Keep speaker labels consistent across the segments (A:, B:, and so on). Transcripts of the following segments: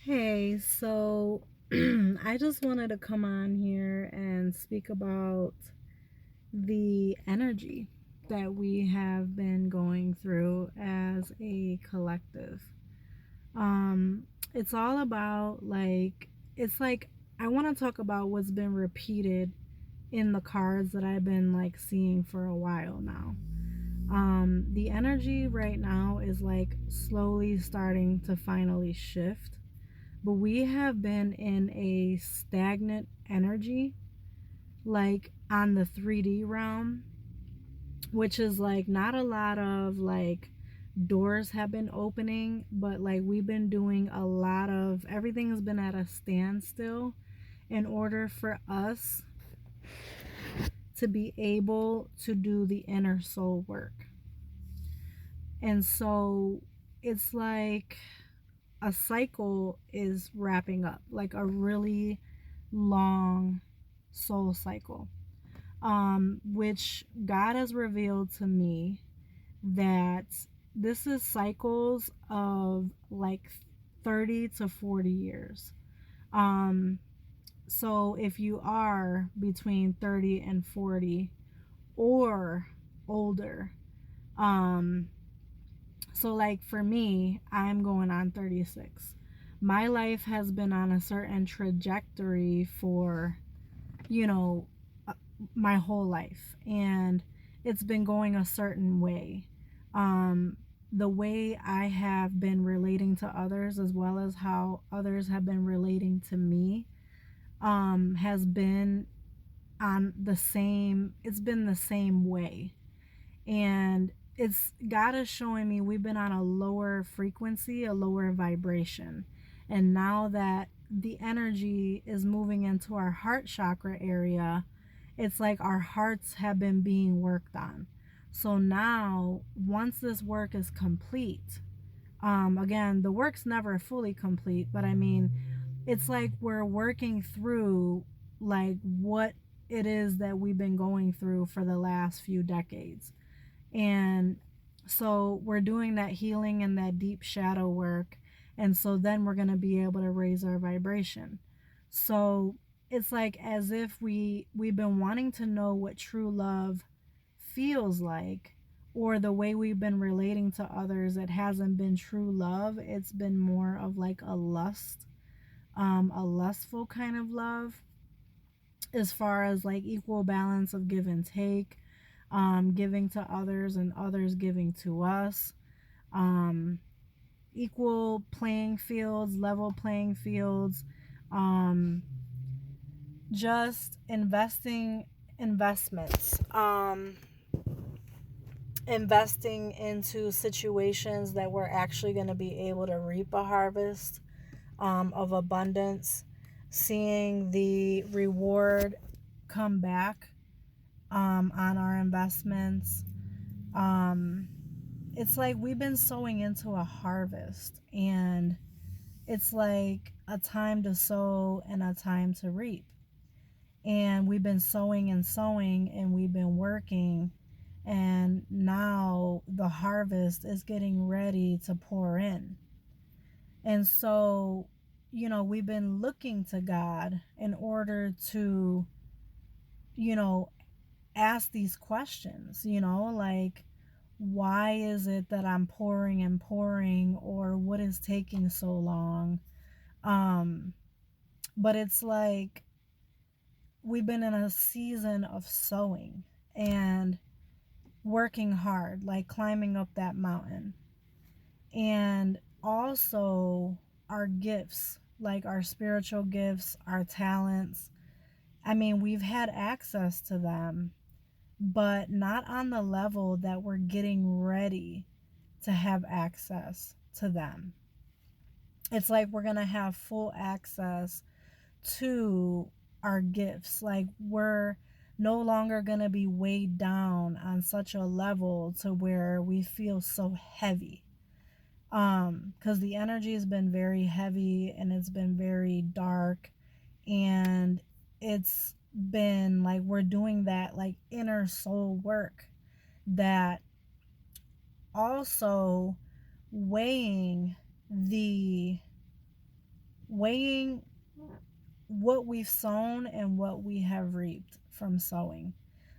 A: Hey, so I just wanted to come on here and speak about the energy that we have been going through as a collective. Um, it's all about it's like I want to talk about what's been repeated in the cards that I've been seeing for a while now. The energy right now is slowly starting to finally shift, but we have been in a stagnant energy, on the 3D realm, which is not a lot of doors have been opening, but we've been doing a lot of everything has been at a standstill in order for us to be able to do the inner soul work. And so it's like a cycle is wrapping up, like a really long soul cycle, which God has revealed to me that this is cycles of 30 to 40 years. Um, so if you are between 30 and 40 or older, um, so for me, I'm going on 36. My life has been on a certain trajectory for, you know, uh, my whole life, and it's been going a certain way. Um, the way I have been relating to others, as well as how others have been relating to me, has been on the same, it's been the same way. And it's God is showing me we've been on a lower frequency, a lower vibration. And now that the energy is moving into our heart chakra area, it's like our hearts have been being worked on. So now, once this work is complete, again, the work's never fully complete, but I mean, it's like we're working through what it is that we've been going through for the last few decades. And so we're doing that healing and that deep shadow work. And so then we're going to be able to raise our vibration. So it's like as if we've been wanting to know what true love feels like, or the way we've been relating to others, it hasn't been true love. It's been more of a lustful kind of love, as far as equal balance of give and take, giving to others and others giving to us, um, equal playing fields, level playing fields, um, just investments, investing into situations that we're actually going to be able to reap a harvest, of abundance, seeing the reward come back, on our investments. Um, it's like we've been sowing into a harvest, and it's like a time to sow and a time to reap. And we've been sowing and sowing, and we've been working, and now the harvest is getting ready to pour in. And so, we've been looking to God in order to, you know, ask these questions, why is it that I'm pouring and pouring, or what is taking so long? Um, but it's like we've been in a season of sowing and working hard, like climbing up that mountain. And also our gifts, like our spiritual gifts, our talents. I mean, we've had access to them, but not on the level that we're getting ready to have access to them. It's like we're going to have full access to our gifts. Like we're no longer going to be weighed down on such a level to where we feel so heavy. Because the energy has been very heavy and it's been very dark, and it's been like we're doing that inner soul work, that also weighing the weighing what we've sown and what we have reaped from sowing,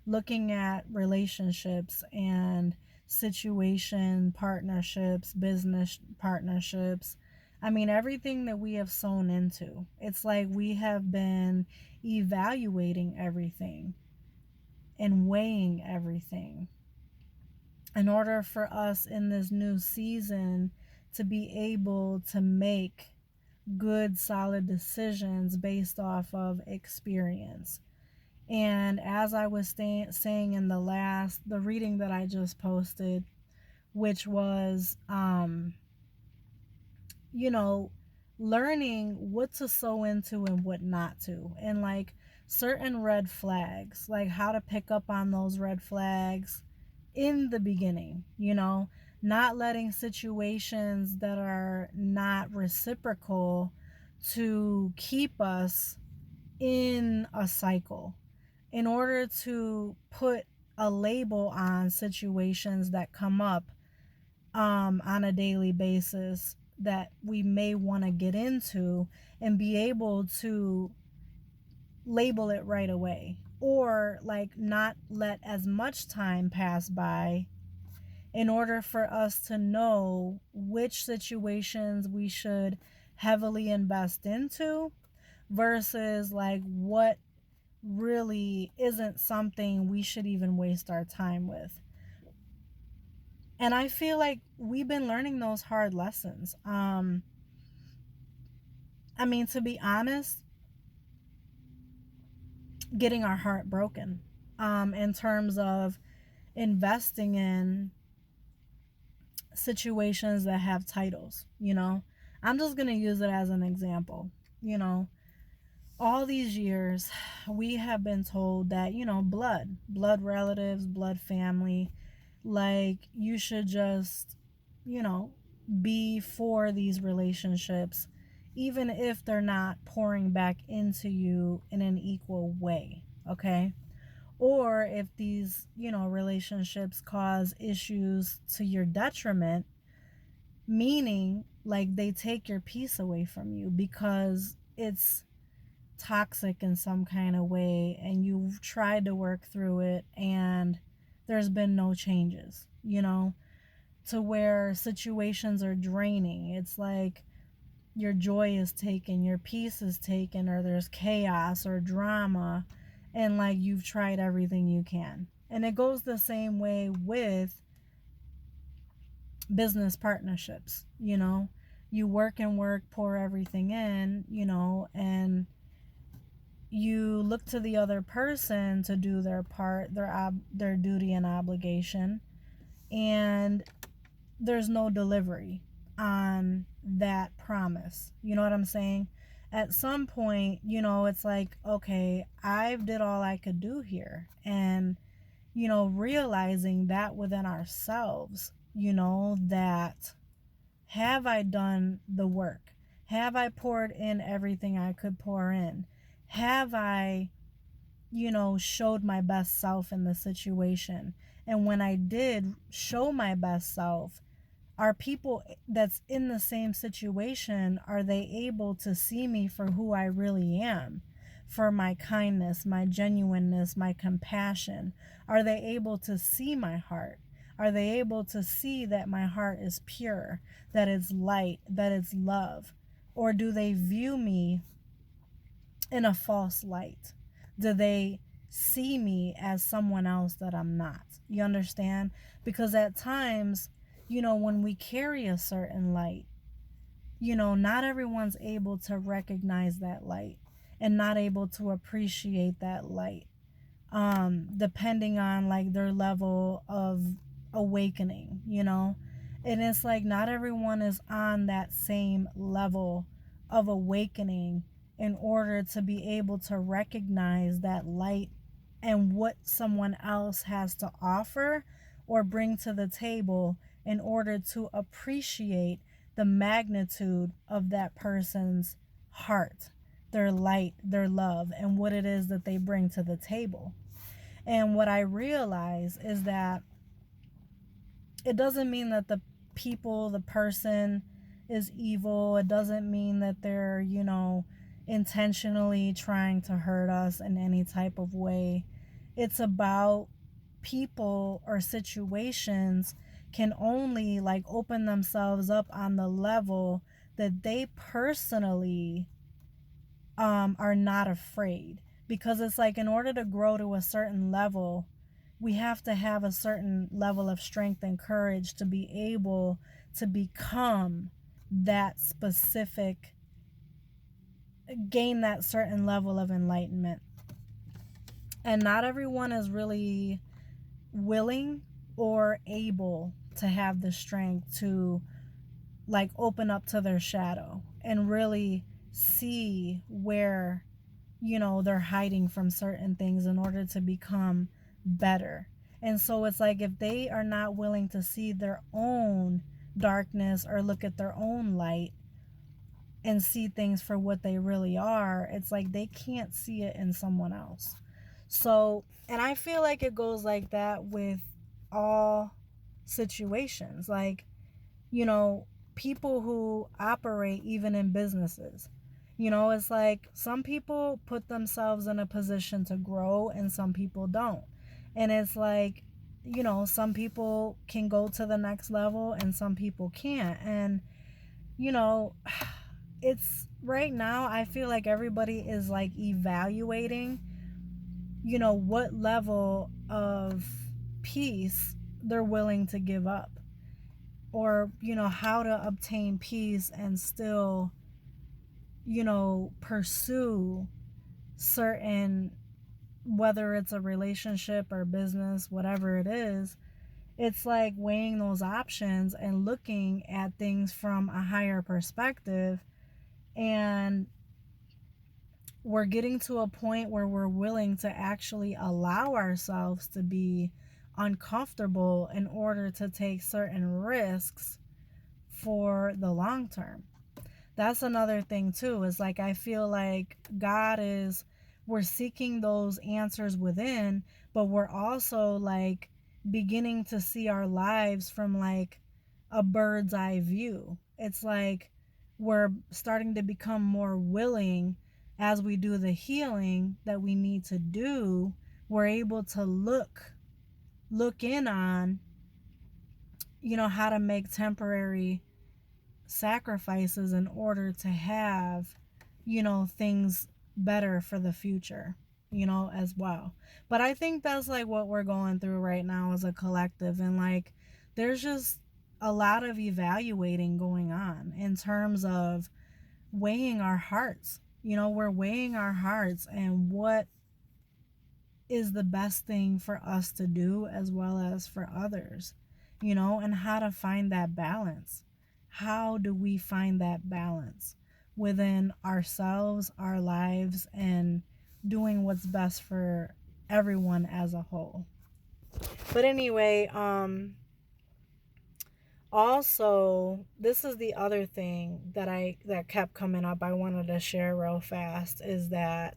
A: looking at relationships and situation partnerships, business partnerships. I mean, everything that we have sown into. It's like we have been evaluating everything and weighing everything in order for us in this new season to be able to make good, solid decisions based off of experience. And as I was saying in the reading that I just posted, which was, you know, learning what to sow into and what not to, and like certain red flags, like how to pick up on those red flags in the beginning, not letting situations that are not reciprocal to keep us in a cycle, in order to put a label on situations that come up on a daily basis that we may want to get into, and be able to label it right away, or like not let as much time pass by in order for us to know which situations we should heavily invest into versus like what really isn't something we should even waste our time with. And I feel like we've been learning those hard lessons. I mean, to be honest, getting our heart broken in terms of investing in situations that have titles. I'm just going to use it as an example. All these years we have been told that, blood relatives, blood family, like you should just, be for these relationships, even if they're not pouring back into you in an equal way. Okay. Or if these, relationships cause issues to your detriment, meaning like they take your peace away from you because it's toxic in some kind of way and you've tried to work through it and there's been no changes, to where situations are draining. It's like your joy is taken, your peace is taken, or there's chaos or drama, and like you've tried everything you can. And it goes the same way with business partnerships. You work and work, pour everything in, and you look to the other person to do their part, their duty and obligation, and there's no delivery on that promise. You know what I'm saying? At some point, it's like, okay, I did all I could do here. And, realizing that within ourselves, that have I done the work? Have I poured in everything I could pour in? Have I, showed my best self in the situation? And when I did show my best self, are people that's in the same situation, are they able to see me for who I really am? For my kindness, my genuineness, my compassion? Are they able to see my heart? Are they able to see that my heart is pure, that it's light, that it's love? Or do they view me in a false light? Do they see me as someone else that I'm not? You understand? Because at times, when we carry a certain light, not everyone's able to recognize that light and not able to appreciate that light, depending on like their level of awakening, and it's like not everyone is on that same level of awakening in order to be able to recognize that light and what someone else has to offer or bring to the table, in order to appreciate the magnitude of that person's heart, their light, their love, and what it is that they bring to the table. And what I realize is that it doesn't mean that the person, is evil. It doesn't mean that they're, intentionally trying to hurt us in any type of way. It's about people or situations can only like open themselves up on the level that they personally are not afraid. Because it's like, in order to grow to a certain level, we have to have a certain level of strength and courage to be able to become that specific, gain that certain level of enlightenment. And not everyone is really willing or able to have the strength to like open up to their shadow and really see where, they're hiding from certain things in order to become better. And so it's like, if they are not willing to see their own darkness or look at their own light and see things for what they really are, it's like they can't see it in someone else. So, and I feel like it goes like that with all situations. Like, people who operate even in businesses. It's like some people put themselves in a position to grow and some people don't. And it's like, some people can go to the next level and some people can't. And, you know, it's right now, I feel like everybody is like evaluating, what level of peace they're willing to give up, or how to obtain peace and still pursue certain, whether it's a relationship or business, whatever it is. It's like weighing those options and looking at things from a higher perspective. And we're getting to a point where we're willing to actually allow ourselves to be uncomfortable in order to take certain risks for the long term. That's another thing too, is like, I feel like we're seeking those answers within, but we're also like beginning to see our lives from like a bird's eye view. It's like we're starting to become more willing, as we do the healing that we need to do. We're able to look in on, how to make temporary sacrifices in order to have, things better for the future, as well. But I think that's like what we're going through right now as a collective. And like, there's just a lot of evaluating going on in terms of weighing our hearts. We're weighing our hearts and what is the best thing for us to do as well as for others, and how to find that balance. How do we find that balance within ourselves, our lives, and doing what's best for everyone as a whole? But anyway, also, this is the other thing that kept coming up, I wanted to share real fast, is that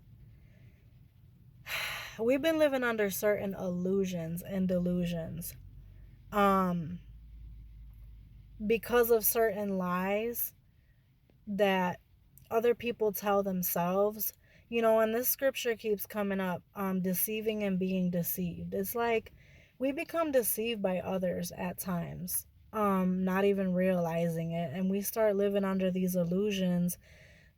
A: we've been living under certain illusions and delusions, because of certain lies that other people tell themselves. And this scripture keeps coming up, deceiving and being deceived. It's like we become deceived by others at times, not even realizing it, and we start living under these illusions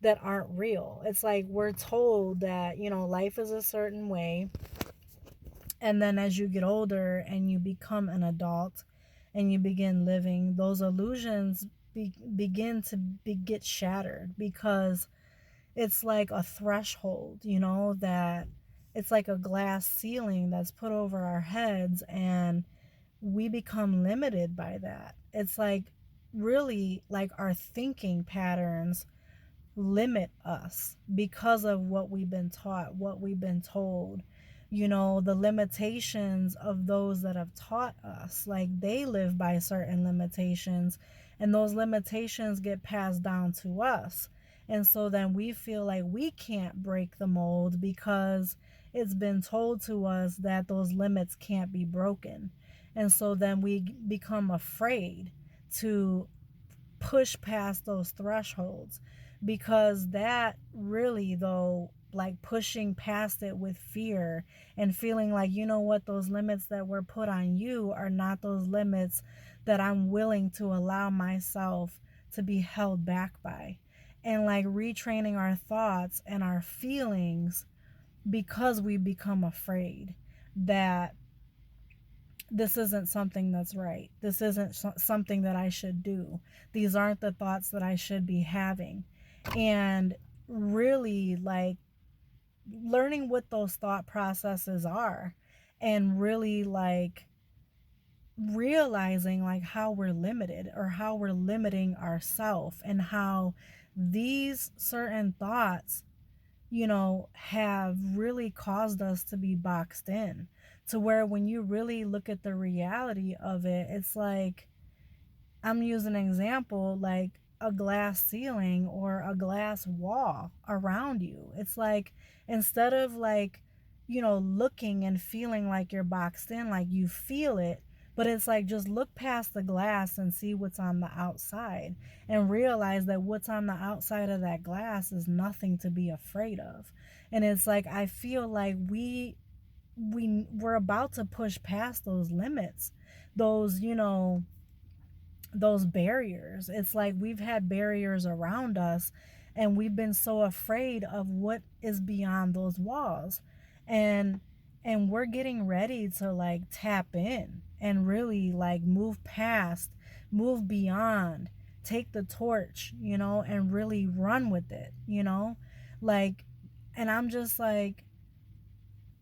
A: that aren't real. It's like we're told that, life is a certain way, and then as you get older and you become an adult and you begin living, those illusions begin to get shattered, because it's like a threshold, that it's like a glass ceiling that's put over our heads, and we become limited by that. It's like really like our thinking patterns limit us because of what we've been taught, what we've been told. The limitations of those that have taught us, like they live by certain limitations, and those limitations get passed down to us. And so then we feel like we can't break the mold because it's been told to us that those limits can't be broken. And so then we become afraid to push past those thresholds, because that really, though, like pushing past it with fear and feeling like, you know what, those limits that were put on you are not those limits that I'm willing to allow myself to be held back by. And like retraining our thoughts and our feelings, because we become afraid that this isn't something that's right. This isn't something that I should do. These aren't the thoughts that I should be having. And really, like, learning what those thought processes are, and really, like, realizing, like, how we're limited, or how we're limiting ourselves, and how these certain thoughts, you know, have really caused us to be boxed in, to where when you really look at the reality of it, it's like, I'm using an example, like a glass ceiling or a glass wall around you. It's like, instead of, like, you know, looking and feeling like you're boxed in, like you feel it, but it's like, just look past the glass and see what's on the outside, and realize that what's on the outside of that glass is nothing to be afraid of. And it's like, I feel like we're about to push past those limits, those, you know, those barriers. It's like we've had barriers around us, and we've been so afraid of what is beyond those walls. And we're getting ready to, like, tap in and really, like, move past, move beyond, take the torch, you know, and really run with it, you know? Like, and I'm just like,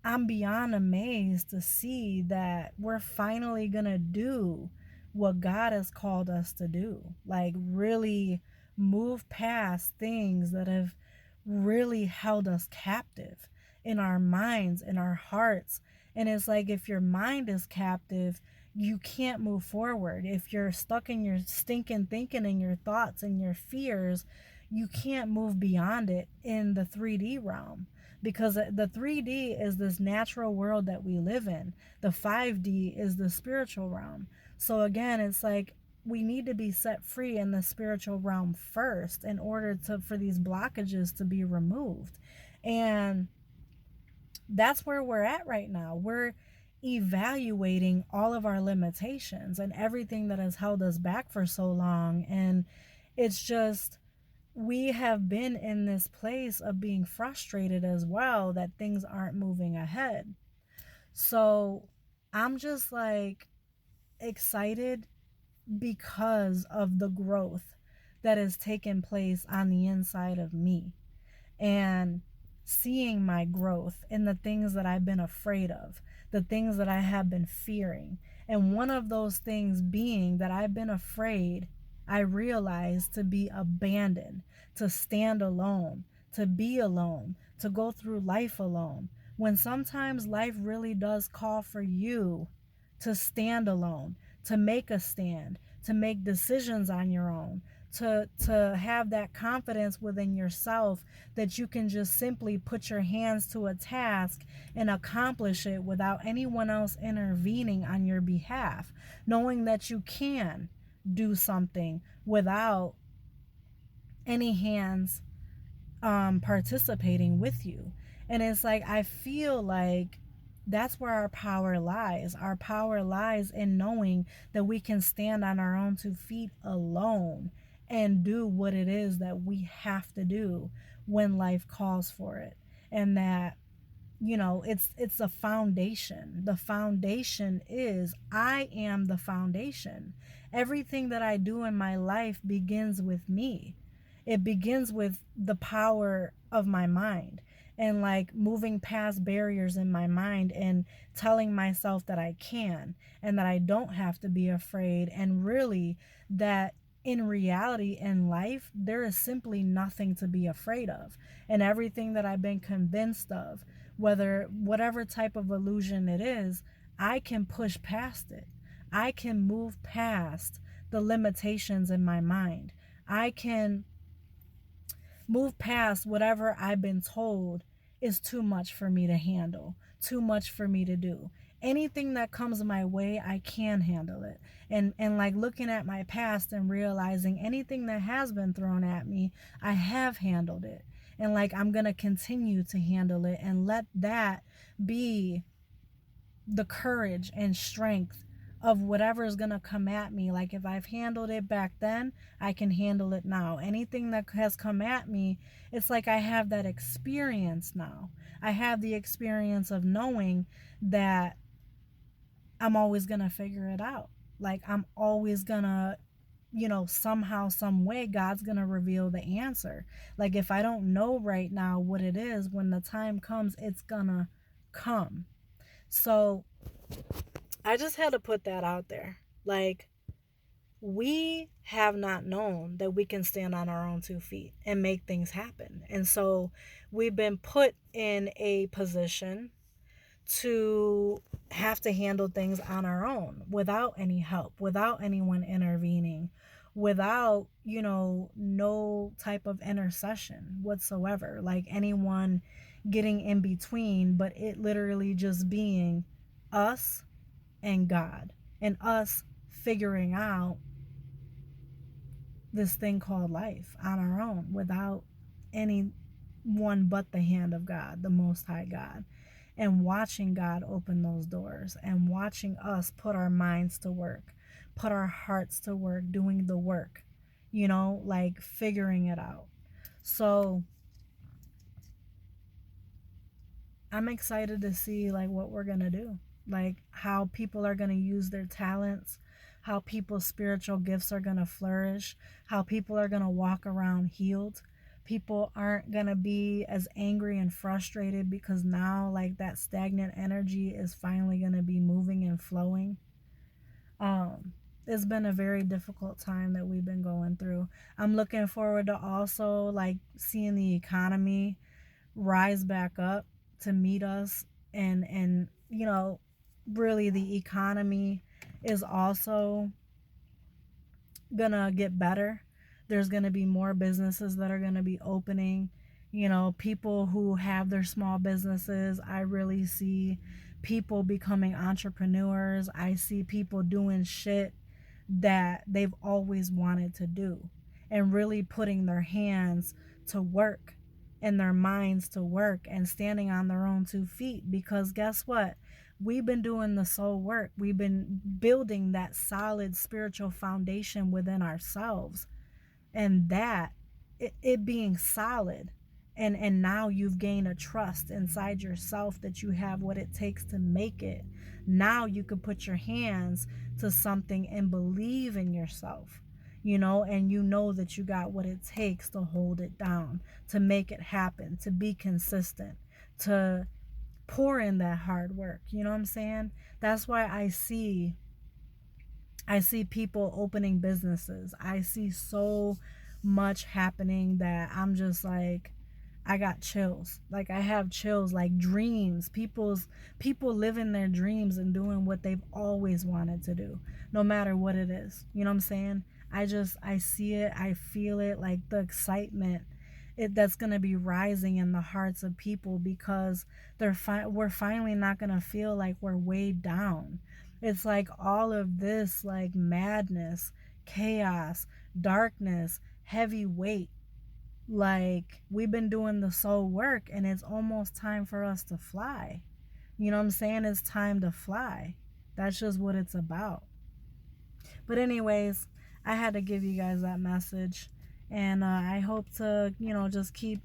A: I'm beyond amazed to see that we're finally gonna do what God has called us to do. Like, really move past things that have really held us captive in our minds, in our hearts. And it's like, if your mind is captive, you can't move forward. If you're stuck in your stinking thinking and your thoughts and your fears, you can't move beyond it in the 3D realm, because the 3D is this natural world that we live in. The 5D is the spiritual realm. So again, it's like, we need to be set free in the spiritual realm first, in order to, for these blockages to be removed. And that's where we're at right now. We're evaluating all of our limitations and everything that has held us back for so long. And it's just, we have been in this place of being frustrated as well, that things aren't moving ahead. So I'm just like excited because of the growth that has taken place on the inside of me, and seeing my growth in the things that I've been afraid of, the things that I have been fearing. And one of those things being that I've been afraid, I realized, to be abandoned, to stand alone, to be alone, to go through life alone. When sometimes life really does call for you to stand alone, to make a stand, to make decisions on your own, to have that confidence within yourself that you can just simply put your hands to a task and accomplish it without anyone else intervening on your behalf, knowing that you can do something without any hands participating with you. And it's like, I feel like that's where our power lies. Our power lies in knowing that we can stand on our own 2 feet alone and do what it is that we have to do when life calls for it. And that, you know, it's a foundation. The foundation is, I am the foundation. Everything that I do in my life begins with me. It begins with the power of my mind, and like moving past barriers in my mind, and telling myself that I can, and that I don't have to be afraid, and really that in reality, in life, there is simply nothing to be afraid of. And everything that I've been convinced of, whatever type of illusion it is, I can push past it. I can move past the limitations in my mind. I can move past whatever I've been told is too much for me to handle, too much for me to do. anything that comes my way, I can handle it. And like looking at my past and realizing anything that has been thrown at me, I have handled it. And like I'm going to continue to handle it, and let that be the courage and strength of whatever is going to come at me. Like if I've handled it back then, I can handle it now. Anything that has come at me, it's like I have that experience now. I have the experience of knowing that I'm always going to figure it out. Like I'm always going to, somehow, some way, God's going to reveal the answer. Like if I don't know right now what it is, when the time comes, it's going to come. So I just had to put that out there. Like, we have not known that we can stand on our own 2 feet and make things happen. And so we've been put in a position to have to handle things on our own without any help, without anyone intervening, without, no type of intercession whatsoever, like anyone getting in between, but it literally just being us and God, and us figuring out this thing called life on our own without anyone but the hand of God, the Most High God, and watching God open those doors, and watching us put our minds to work, put our hearts to work, doing the work, like figuring it out. So I'm excited to see like what we're going to do, like how people are going to use their talents, how people's spiritual gifts are going to flourish, how people are going to walk around healed. People aren't going to be as angry and frustrated because now like that stagnant energy is finally going to be moving and flowing. It's been a very difficult time that we've been going through. I'm looking forward to also like seeing the economy rise back up to meet us, and really the economy is also gonna get better. There's gonna be more businesses that are gonna be opening. People who have their small businesses, I really see people becoming entrepreneurs. I see people doing shit that they've always wanted to do, and really putting their hands to work and their minds to work and standing on their own 2 feet. Because guess what? We've been doing the soul work. We've been building that solid spiritual foundation within ourselves. And that, it being solid, and now you've gained a trust inside yourself that you have what it takes to make it. Now you can put your hands to something and believe in yourself, and that you got what it takes to hold it down, to make it happen, to be consistent, to pour in that hard work. You know what I'm saying? That's why I see people opening businesses. I see so much happening that I'm just like, I got chills. Like I have chills, like dreams. People living their dreams and doing what they've always wanted to do, no matter what it is. You know what I'm saying? I see it, I feel it, like the excitement that's going to be rising in the hearts of people, because we're finally not going to feel like we're weighed down. It's like all of this like madness, chaos, darkness, heavy weight. Like we've been doing the soul work, and it's almost time for us to fly. You know what I'm saying? It's time to fly. That's just what it's about. But anyways, I had to give you guys that message. And I hope to, just keep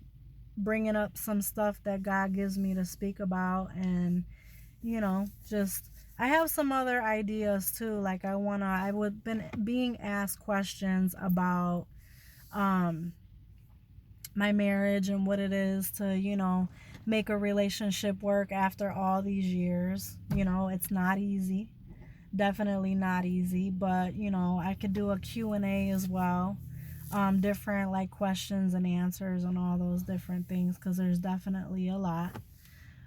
A: bringing up some stuff that God gives me to speak about. And, just, I have some other ideas too. Like I would been being asked questions about my marriage and what it is to, make a relationship work after all these years. It's not easy. Definitely not easy, but I could do a Q&A as well, different like questions and answers and all those different things, because there's definitely a lot.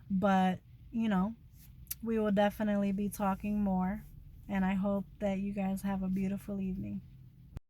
A: But we will definitely be talking more, and I hope that you guys have a beautiful evening.